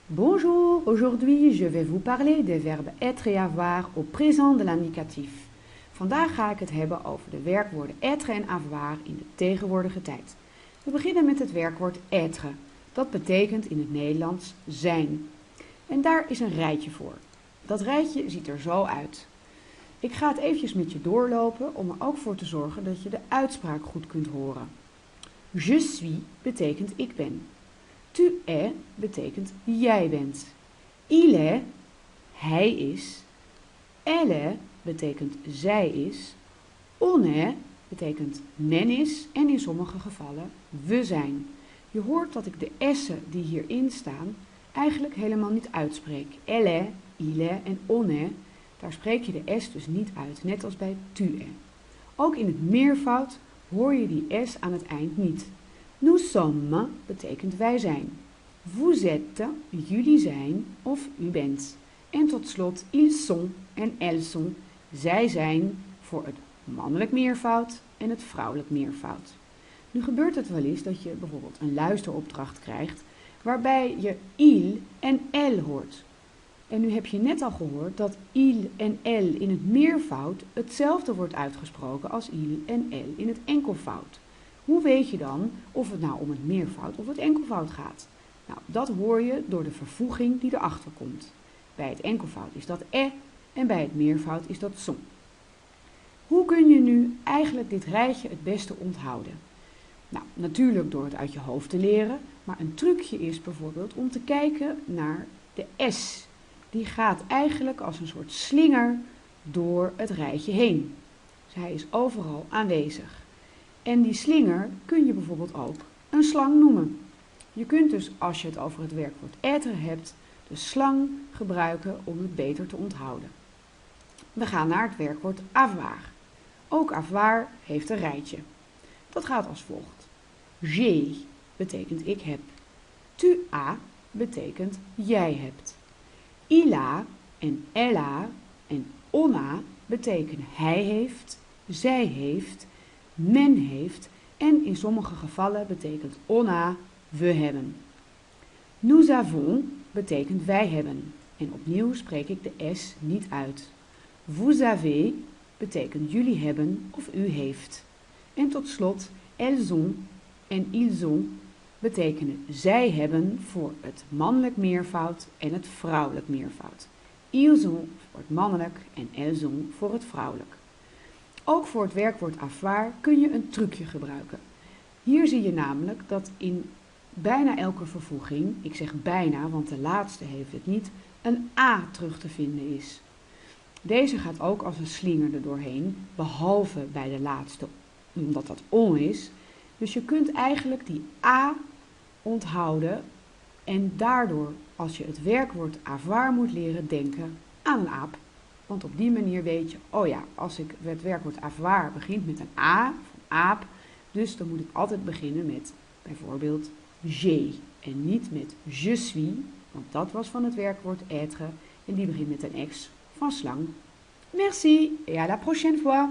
Bonjour, aujourd'hui je vais vous parler des verbes être et avoir au présent de l'indicatif. Vandaag ga ik het hebben over de werkwoorden être en avoir in de tegenwoordige tijd. We beginnen met het werkwoord être. Dat betekent in het Nederlands zijn. En daar is een rijtje voor. Dat rijtje ziet er zo uit. Ik ga het eventjes met je doorlopen om er ook voor te zorgen dat je de uitspraak goed kunt horen. Je suis betekent ik ben. Tu es betekent jij bent. Il est, hij is. Elle est betekent zij is. On est betekent men is en in sommige gevallen we zijn. Je hoort dat ik de s'en die hierin staan eigenlijk helemaal niet uitspreek. Elle est, il est en on est, daar spreek je de s dus niet uit, net als bij tu es. Ook in het meervoud hoor je die s aan het eind niet. Nous sommes betekent wij zijn. Vous êtes, jullie zijn of u bent. En tot slot, ils sont en elles sont. Zij zijn voor het mannelijk meervoud en het vrouwelijk meervoud. Nu gebeurt het wel eens dat je bijvoorbeeld een luisteropdracht krijgt waarbij je il en elle hoort. En nu heb je net al gehoord dat il en elle in het meervoud hetzelfde wordt uitgesproken als il en elle in het enkelvoud. Hoe weet je dan of het nou om het meervoud of het enkelvoud gaat? Nou, dat hoor je door de vervoeging die erachter komt. Bij het enkelvoud is dat en bij het meervoud is dat son. Hoe kun je nu eigenlijk dit rijtje het beste onthouden? Nou, natuurlijk door het uit je hoofd te leren, maar een trucje is bijvoorbeeld om te kijken naar de S. Die gaat eigenlijk als een soort slinger door het rijtje heen. Dus hij is overal aanwezig. En die slinger kun je bijvoorbeeld ook een slang noemen. Je kunt dus, als je het over het werkwoord être hebt, de slang gebruiken om het beter te onthouden. We gaan naar het werkwoord avoir. Ook avoir heeft een rijtje. Dat gaat als volgt. J'ai betekent ik heb. Tu as betekent jij hebt. Il a en elle a en on a betekenen hij heeft, zij heeft, men heeft en in sommige gevallen betekent on a we hebben. Nous avons betekent wij hebben. En opnieuw spreek ik de S niet uit. Vous avez betekent jullie hebben of u heeft. En tot slot, elles ont en ils ont betekenen zij hebben voor het mannelijk meervoud en het vrouwelijk meervoud. Ils ont voor het mannelijk en elles ont voor het vrouwelijk. Ook voor het werkwoord avoir kun je een trucje gebruiken. Hier zie je namelijk dat in bijna elke vervoeging, ik zeg bijna, want de laatste heeft het niet, een a terug te vinden is. Deze gaat ook als een slinger er doorheen, behalve bij de laatste, omdat dat on is. Dus je kunt eigenlijk die a onthouden en daardoor, als je het werkwoord avoir moet leren, denken aan een aap. Want op die manier weet je, oh ja, als ik het werkwoord avoir begint met een a, van aap, dus dan moet ik altijd beginnen met bijvoorbeeld j'ai en niet met je suis, want dat was van het werkwoord être en die begint met een x van slang. Merci et à la prochaine fois!